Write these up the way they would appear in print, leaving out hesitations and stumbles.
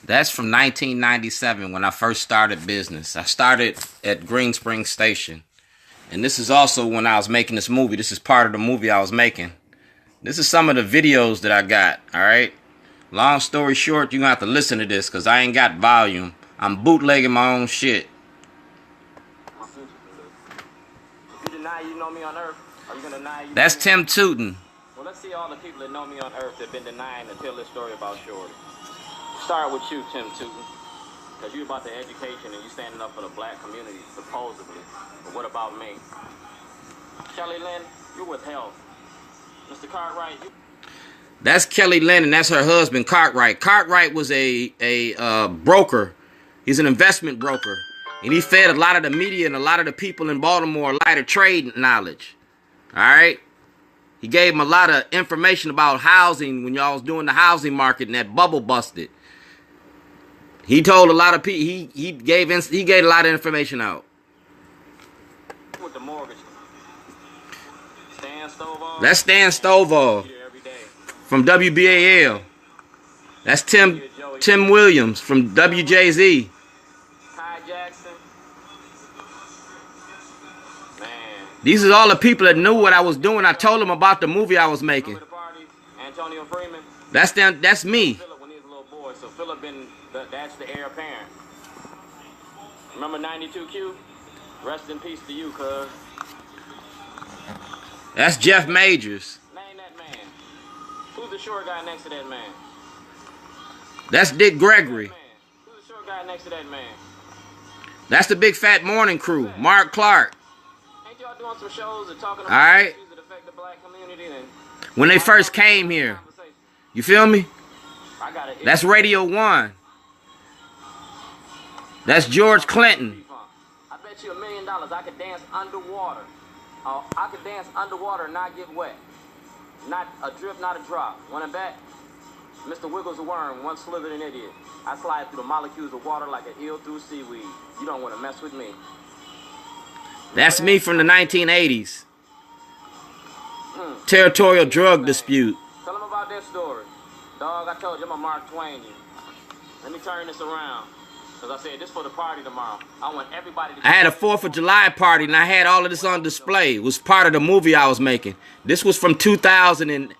That's from 1997 when I first started business. I started at Green Springs Station. And this is also when I was making this movie. This is part of the movie I was making. This is some of the videos that I got, alright? Long story short, you're going to have to listen to this because I ain't got volume. I'm bootlegging my own shit. If you deny you know me on earth, are you going to deny you? That's Tim Tootin. Well, let's see all the people that know me on earth that have been denying to tell this story about Shorty. Start with you, Tim Tootin, because you about the education and you standing up for the black community, supposedly. But what about me? Kelly Lynn, you withheld. Mr. Cartwright, you... That's Kelly Lynn, and that's her husband, Cartwright. Cartwright was a broker. He's an investment broker. And he fed a lot of the media and a lot of the people in Baltimore a lot of trade knowledge. All right? He gave them a lot of information about housing when y'all was doing the housing market and that bubble busted. He told a lot of people, he gave a lot of information out. With the mortgage. Stan Stovall. That's Stan Stovall from WBAL. That's Tim Williams from WJZ. Ty Jackson. Man. These are all the people that knew what I was doing. I told them about the movie I was making. Remember the party? Antonio Freeman. That's me. Philip when he was a little boy. So Philip that's the heir apparent. Remember 92Q? Rest in peace to you, cuz. That's Jeff Majors. Name that man. Who's the short guy next to that man? That's Dick Gregory. Who's the short guy next to that man? That's the Big Fat Morning Crew. Mark Clark. Ain't y'all doing some shows and talking All about right. issues that affect the black community? And When they first came here. You feel me? I got it. That's Radio 1. That's George Clinton. I bet you $1 million I could dance underwater. I could dance underwater and not get wet. Not a drip, not a drop. Want to bet? Mr. Wiggles the worm, one slithering idiot. I slide through the molecules of water like an eel through seaweed. You don't want to mess with me. That's me from the 1980s. Territorial drug dispute. Tell them about their story. Dog, I told you I'm a Mark Twain you. Let me turn this around. Because I said this for the party tomorrow. I want everybody to... I had a 4th of July party and I had all of this on display. It was part of the movie I was making. This was from 2009.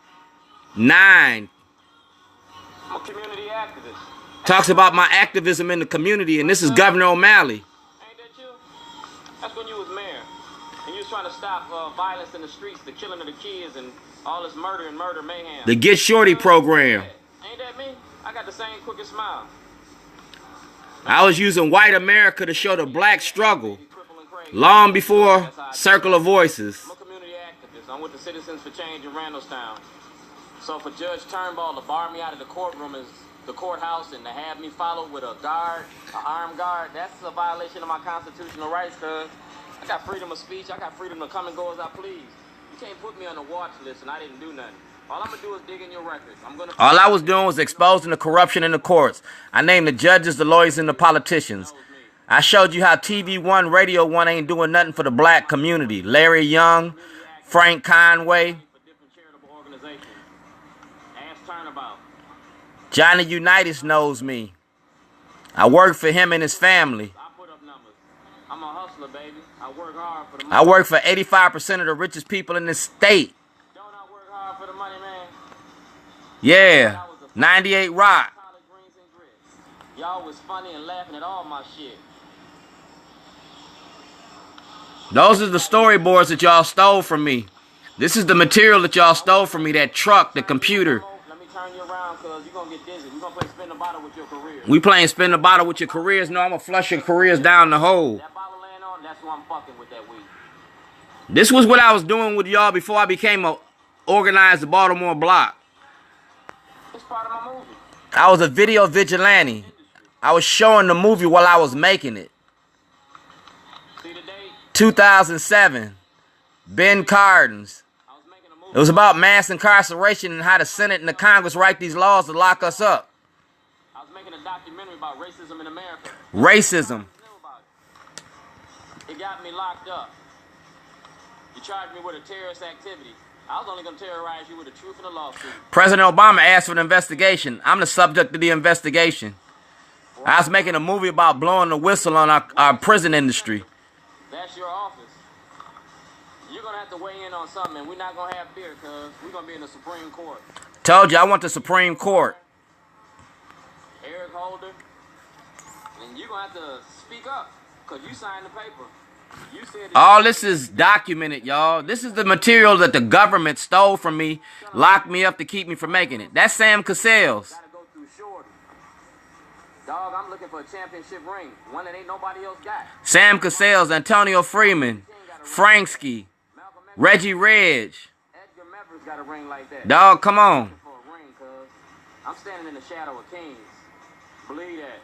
I'm a community activist. Talks about my activism in the community, and this is Governor O'Malley. Ain't that you? That's when you was mayor. And you was trying to stop violence in the streets, the killing of the kids, and all this murder and murder mayhem. The Get Shorty program. Ain't that me? I got the same crooked smile. I was using white America to show the black struggle long before Circle of Voices. I'm a community activist. I'm with the Citizens for Change in Randallstown. So for Judge Turnbull to bar me out of the courtroom is the courthouse and to have me follow with a guard, an armed guard, that's a violation of my constitutional rights, cuz I got freedom of speech. I got freedom to come and go as I please. You can't put me on the watch list and I didn't do nothing. All I'm going to do is dig in your records. All I was doing was exposing the corruption in the courts. I named the judges, the lawyers, and the politicians. I showed you how TV One, Radio One ain't doing nothing for the black community. Larry Young, Frank Conway, Johnny Unitas knows me. I work for him and his family. I'm a hustler, baby. I work hard for the money. I work for 85% of the richest people in this state. Don't I work hard for the money, man? Yeah, 98 Rock. Y'all was funny and laughing at all my shit. Those are the storyboards that y'all stole from me. This is the material that y'all stole from me, that truck, the computer. Let me turn you around, cuz you're going to get dizzy. We're going to play spin the bottle with your career. We playing spin the bottle with your careers. No, I'm going to flush your careers down the hole. That bottle laying on, that's who I'm fucking with that week. This was what I was doing with y'all before I became a organized the Baltimore block. It's part of my movie. I was a video vigilante. I was showing the movie while I was making it. See the date? 2007. Ben Cardin's. It was about mass incarceration and how the Senate and the Congress write these laws to lock us up. I was making a documentary about racism in America. Racism. It got me locked up. You charged me with a terrorist activity. I was only going to terrorize you with the truth in the lawsuit. President Obama asked for an investigation. I'm the subject of the investigation. I was making a movie about blowing the whistle on our prison industry. That's your office. You're going to have to weigh in on something, and we're not going to have beer, cuz we're going to be in the Supreme Court. Told you I want the Supreme Court. Eric Holder. And you're going to have to speak up, because you signed the paper. You said all this is documented, y'all. This is the material that the government stole from me, locked me up to keep me from making it. That's Sam Cassell's. Gotta go through Shorty. Dog, I'm looking for a championship ring, one that ain't nobody else got. Sam Cassell's, Antonio Freeman, Franksky, Reggie Reg. Edgar Memphis got a ring like that. Dog, come on. For a ring, cuz I'm standing in the shadow of kings. Believe that.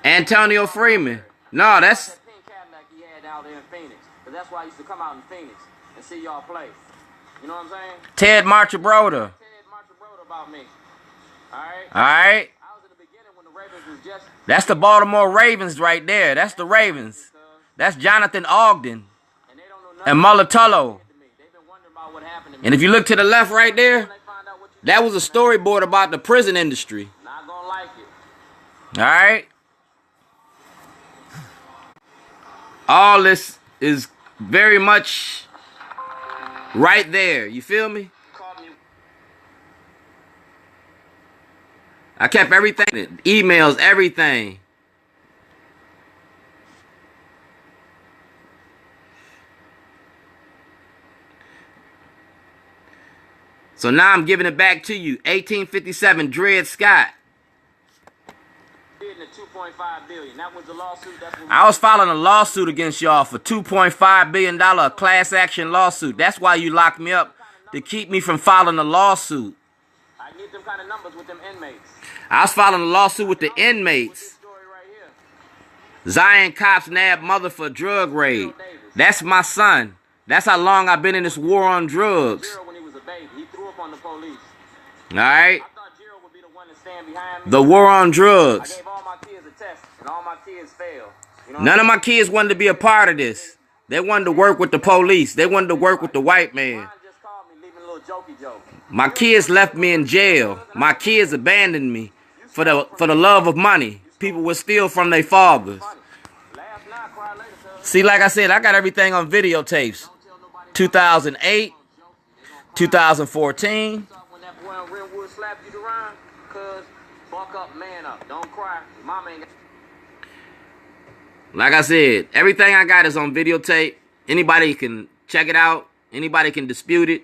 Antonio Freeman. No, that's... That pink Cadillac he had out there in Phoenix. Cause that's why I used to come out in Phoenix and see y'all play. You know what I'm saying? Ted Marchabroda. Ted Marchabroda about me. Alright? Alright? I was in the beginning when the Ravens was just... That's the Baltimore Ravens right there. That's the Ravens. That's Jonathan Ogden. And they don't know And nothing Mulatolo. to me. They've been wondering about what happened to me. And if you look to the left right there, When they find out what you that was a storyboard about the prison industry. not gonna like it. Alright? All this is very much right there. You feel me? Called me. I kept everything. Emails, everything. So now I'm giving it back to you. 1857, Dred Scott. Bidding at $2.5 billion. That was the lawsuit. That's what I was filing a lawsuit against y'all for $2.5 billion, a class action lawsuit. That's why you locked me up, to keep me from filing a lawsuit. I need them kind of numbers with them inmates. I was filing a lawsuit with the What's this inmates. story right here? Zion cops nabbed mother for drug raid. That's my son. That's how long I've been in this war on drugs. Gerald, when he was a baby, he threw up on the police. Alright? I thought Gerald would be the one to stand behind me. The war on I drugs. gave all my kids a test, and all my kids failed. You know None of my kids wanted to be a part of this. They wanted to work with the police. They wanted to work with the white man. Ryan just called me, leaving a little jokey joke. My kids left me in jail. My kids abandoned me for the love of money. People would steal from their fathers. Funny. Laugh now, cry later, cuz. See, like I said, I got everything on videotapes. Don't tell nobody 2008, 2014. when that boy on Redwood slapped you to Ryan, cuz buck up, man up. Don't cry. Mama ain't got... Like I said, everything I got is on videotape. Anybody can check it out. Anybody can dispute it,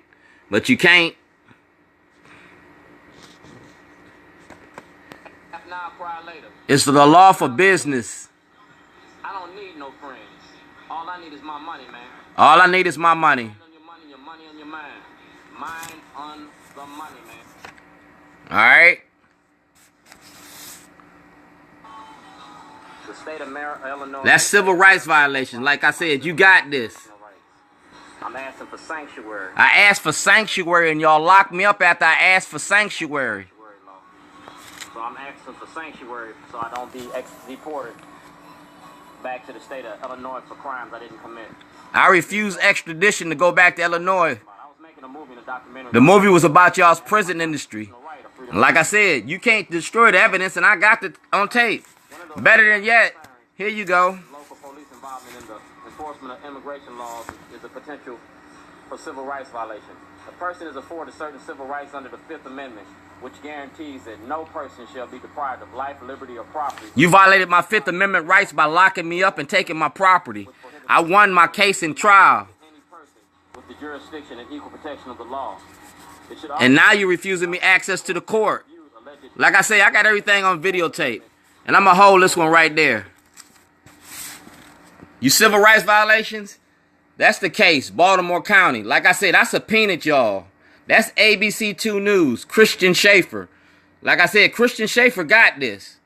but you can't. Laugh now, cry later. It's the law for business. I don't need no friends. All I need is my money, man. All I need is my money. On your money on your mind. Mind on the money, man. All right? The state of Illinois. That's civil rights violation. Like I said, you got this. I'm asking for sanctuary. I asked for sanctuary, and y'all locked me up after I asked for sanctuary. Sanctuary law. So I'm asking for sanctuary so I don't be deported back to the state of Illinois for crimes I didn't commit. I refuse extradition to go back to Illinois. I was making a movie and a documentary. The movie was about y'all's prison industry. And like I said, you can't destroy the evidence, and I got it on tape. Better than yet, here you go. Local police involvement in the enforcement of immigration laws is a potential for civil rights violation. A person is afforded certain civil rights under the Fifth Amendment, which guarantees that no person shall be deprived of life, liberty, or property. You violated my Fifth Amendment rights by locking me up and taking my property. I won my case in trial. Any person with the jurisdiction and equal protection of the law. It should And now you're refusing me access to the court. Like I say, I got everything on videotape. And I'm going to hold this one right there. You civil rights violations? That's the case. Baltimore County. Like I said, I subpoenaed y'all. That's ABC 2 News. Christian Schaefer. Like I said, Christian Schaefer got this.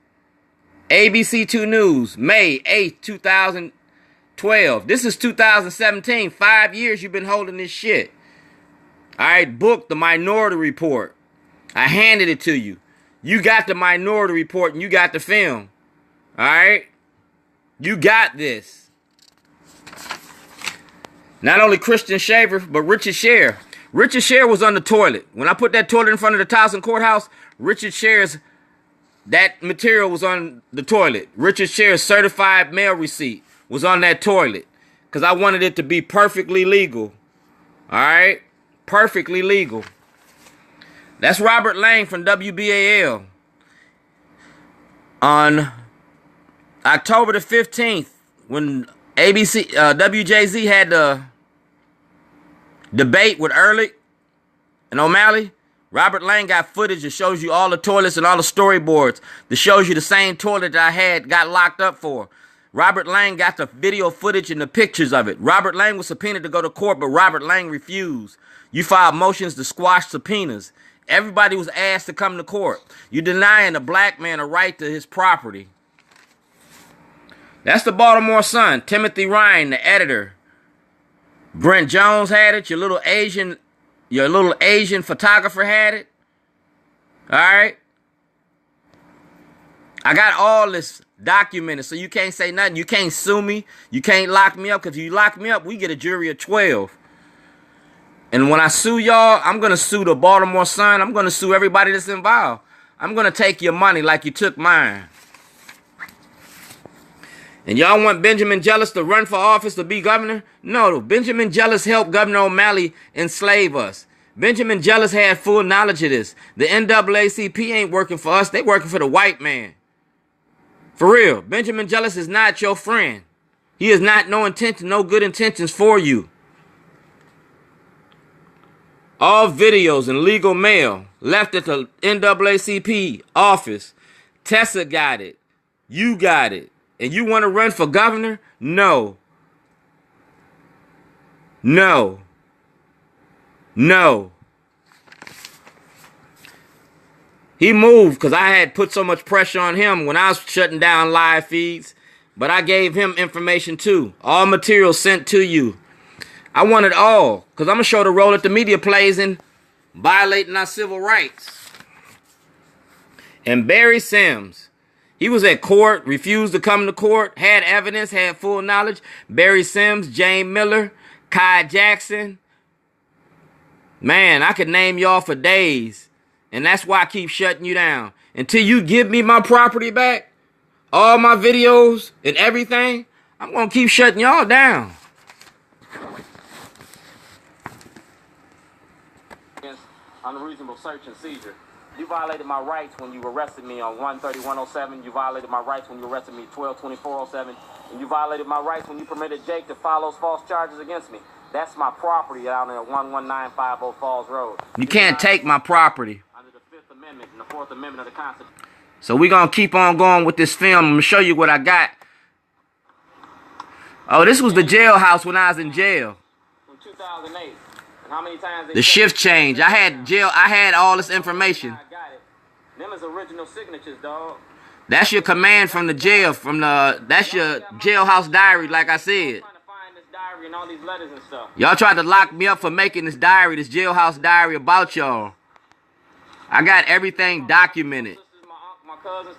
ABC 2 News. May 8th, 2012. This is 2017. 5 years you've been holding this shit. Alright, book the Minority Report. I handed it to you. You got the Minority Report and you got the film. Alright? You got this. Not only Christian Shaver, but Richard Sher. Richard Sher was on the toilet. When I put that toilet in front of the Towson Courthouse, Richard Sher's That material was on the toilet. Richard Shear's certified mail receipt was on that toilet. Because I wanted it to be perfectly legal. Alright? Perfectly legal. That's Robert Lang from WBAL. On October the 15th, when WJZ had the debate with Ehrlich and O'Malley, Robert Lang got footage that shows you all the toilets and all the storyboards that shows you the same toilet that I got locked up for. Robert Lang got the video footage and the pictures of it. Robert Lang was subpoenaed to go to court, but Robert Lang refused. You filed motions to squash subpoenas. Everybody was asked to come to court. You're denying a black man a right to his property. That's the Baltimore Sun. Timothy Ryan, the editor. Brent Jones had it. Your little Asian photographer had it. All right. I got all this documented, so you can't say nothing. You can't sue me. You can't lock me up, because if you lock me up, we get a jury of 12. And when I sue y'all, I'm going to sue the Baltimore Sun. I'm going to sue everybody that's involved. I'm going to take your money like you took mine. And y'all want Benjamin Jealous to run for office to be governor? No, Benjamin Jealous helped Governor O'Malley enslave us. Benjamin Jealous had full knowledge of this. The NAACP ain't working for us. They working for the white man. For real, Benjamin Jealous is not your friend. He has no good intentions for you. All videos and legal mail left at the NAACP office. Tessa got it. You got it. And you want to run for governor? No. No. No. He moved because I had put so much pressure on him when I was shutting down live feeds. But I gave him information too. All material sent to you. I want it all, because I'm going to show the role that the media plays in violating our civil rights. And Barry Sims, he was at court, refused to come to court, had evidence, had full knowledge. Barry Sims, Jane Miller, Kai Jackson. Man, I could name y'all for days. And that's why I keep shutting you down. Until you give me my property back, all my videos and everything, I'm going to keep shutting y'all down. Unreasonable search and seizure. You violated my rights when you arrested me on 13107. You violated my rights when you arrested me 122407. And you violated my rights when you permitted Jake to file those false charges against me. That's my property down there at 11950 Falls Road. You can't take my property. Under the Fifth Amendment and the Fourth Amendment of the Constitution. So we're going to keep on going with this film. I'm going to show you what I got. Oh, this was the jailhouse when I was in jail. In 2008. And how many times the shift change. I had all this information. I got it. Them is original signatures, dog. That's your command from the jail, that's your jailhouse diary, like I said. And all these letters and stuff. Y'all tried to lock me up for making this diary, this jailhouse diary about y'all. I got everything documented. My cousins.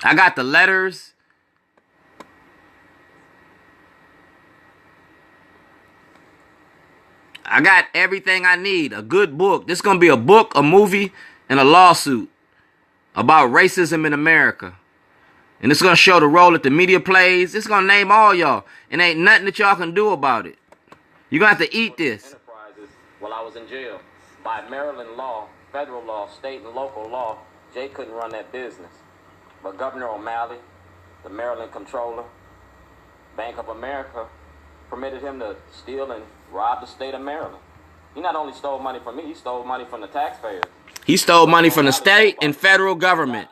I got the letters. I got everything I need. A good book. This is going to be a book, a movie, and a lawsuit about racism in America. And it's going to show the role that the media plays. It's going to name all y'all. And ain't nothing that y'all can do about it. You're going to have to eat this. Enterprises while I was in jail. By Maryland law, federal law, state and local law, Jay couldn't run that business. But Governor O'Malley, the Maryland Comptroller, Bank of America, permitted him to steal and rob the state of Maryland. He not only stole money from me, he stole money from the taxpayers. He stole money from the state and federal government.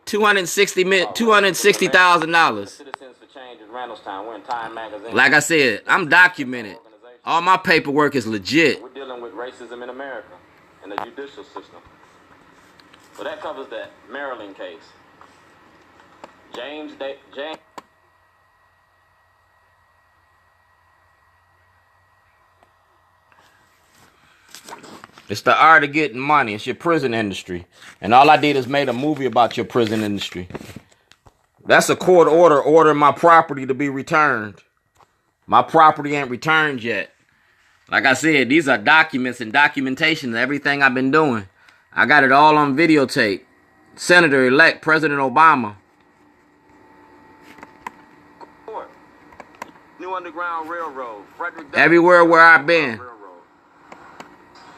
$260,000. Citizens for Change in Randallstown. We're in Time Magazine. Like I said, I'm documented. All my paperwork is legit. We're dealing with racism in America and the judicial system. So that covers that Maryland case. James. It's the art of getting money. It's your prison industry. And all I did is made a movie about your prison industry. That's a court order ordering my property to be returned. My property ain't returned yet. Like I said, these are documents and documentation of everything I've been doing. I got it all on videotape. Senator-elect President Obama. Court. New Underground Railroad. Frederick Everywhere where I've been.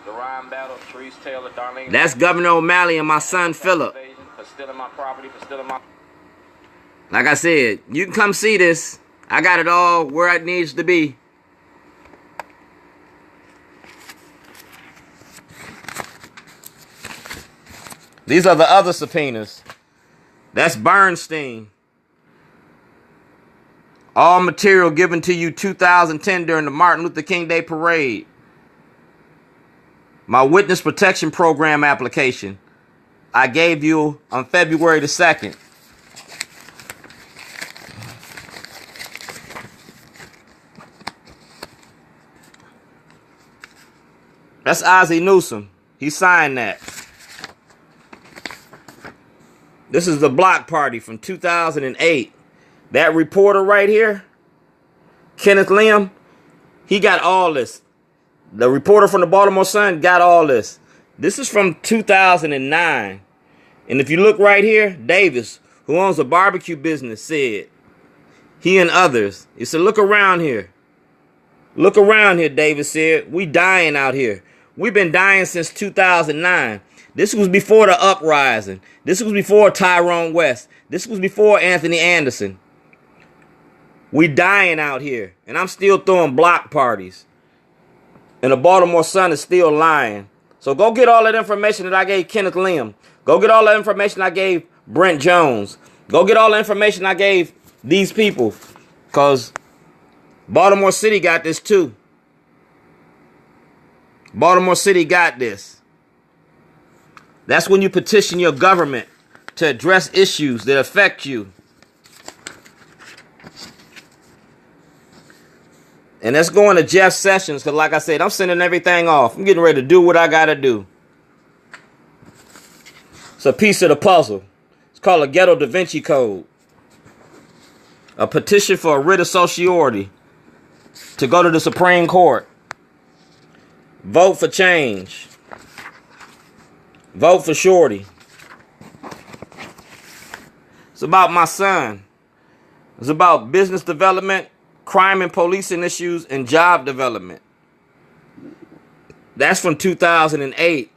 The Ryan Battle, Therese Taylor, Darlene. That's Governor O'Malley and my son Philip. For stealing my property, for stealing my... Like I said, you can come see this. I got it all where it needs to be. These are the other subpoenas. That's Bernstein. All material given to you 2010 during the Martin Luther King Day Parade. My Witness Protection Program application I gave you on February the 2nd. That's Ozzie Newsome. He signed that. This is the block party from 2008. That reporter right here, Kenneth Lim, he got all this. The reporter from the Baltimore Sun got all this. This is from 2009. And if you look right here, Davis, who owns a barbecue business, said, he and others, he said, look around here. Look around here, Davis said. We dying out here. We've been dying since 2009. This was before the uprising. This was before Tyrone West. This was before Anthony Anderson. We dying out here. And I'm still throwing block parties. And the Baltimore Sun is still lying. So go get all that information that I gave Kenneth Lim. Go get all that information I gave Brent Jones. Go get all the information I gave these people. Because Baltimore City got this too. Baltimore City got this. That's when you petition your government to address issues that affect you. And that's going to Jeff Sessions, because like I said, I'm sending everything off. I'm getting ready to do what I got to do. It's a piece of the puzzle. It's called a Ghetto Da Vinci Code. A petition for a writ of certiorari to go to the Supreme Court. Vote for change. Vote for Shorty. It's about my son. It's about business development, crime and policing issues, and job development. That's from 2008.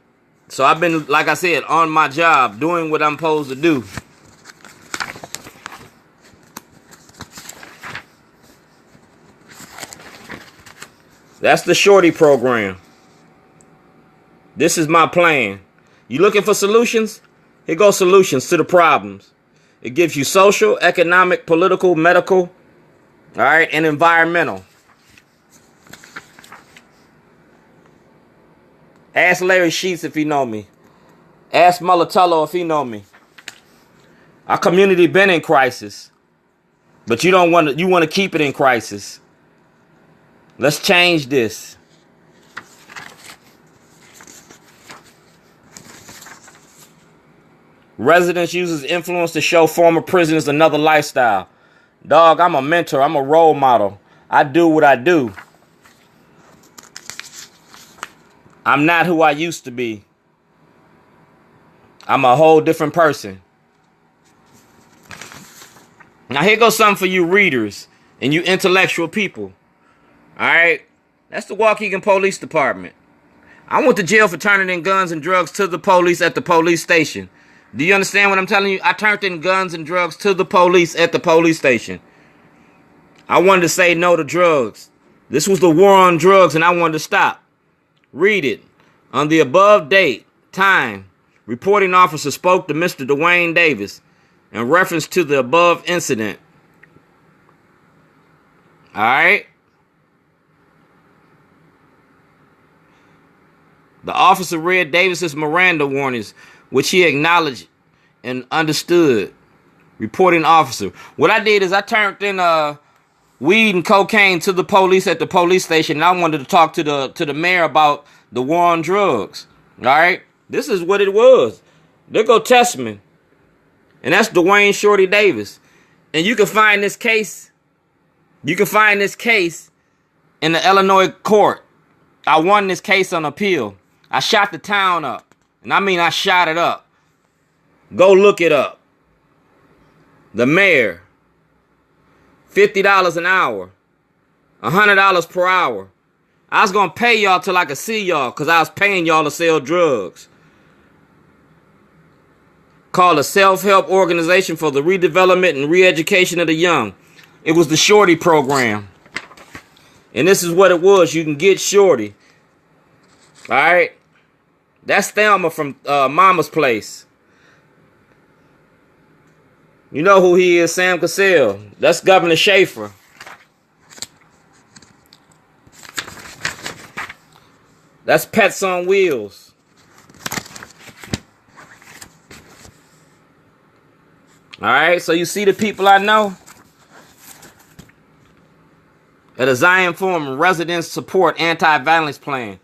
So I've been, like I said, on my job, doing what I'm supposed to do. That's the Shorty program. This is my plan. You looking for solutions? Here go solutions to the problems. It gives you social, economic, political, medical, all right, and environmental. Ask Larry Sheets if he know me. Ask Mulatello if he know me. Our community been in crisis, but you don't want to. You want to keep it in crisis. Let's change this. Residents uses influence to show former prisoners another lifestyle. Dog, I'm a mentor. I'm a role model. I do what I do. I'm not who I used to be. I'm a whole different person. Now here goes something for you readers and you intellectual people. All right? That's the Waukegan Police Department. I went to jail for turning in guns and drugs to the police at the police station. Do you understand what I'm telling you? I turned in guns and drugs to the police at the police station. I wanted to say no to drugs. This was the war on drugs, and I wanted to stop. Read it. On the above date, time, reporting officer spoke to Mr. Dwayne Davis in reference to the above incident. All right? The officer read Davis's Miranda warnings, which he acknowledged and understood. Reporting officer. What I did is I turned in weed and cocaine to the police at the police station, and I wanted to talk to the mayor about the war on drugs. All right? This is what it was. There go Testman. And that's Dwayne Shorty Davis. And you can find this case. You can find this case in the Illinois court. I won this case on appeal. I shot the town up. And I mean I shot it up. Go look it up. The mayor, $50 an hour, $100 per hour. I was going to pay y'all till I could see y'all because I was paying y'all to sell drugs. Called a self-help organization for the redevelopment and re-education of the young. It was the Shorty program. And this is what it was. You can get Shorty. All right? That's Thelma from Mama's Place. You know who he is, Sam Cassell. That's Governor Schaefer. That's Pets on Wheels. All right, so you see the people I know? At a Zion Forum Residents Support Anti-Violence Plan.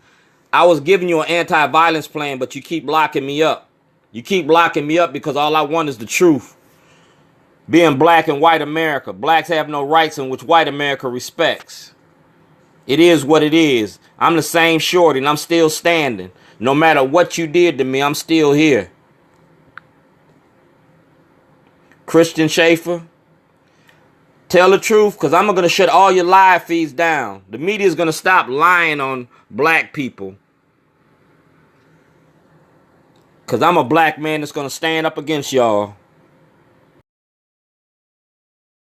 I was giving you an anti-violence plan, but you keep locking me up. You keep locking me up because all I want is the truth. Being black in white America. Blacks have no rights in which white America respects. It is what it is. I'm the same Shorty and I'm still standing. No matter what you did to me, I'm still here. Christian Schaefer, tell the truth because I'm going to shut all your live feeds down. The media is going to stop lying on black people. Because I'm a black man that's going to stand up against y'all.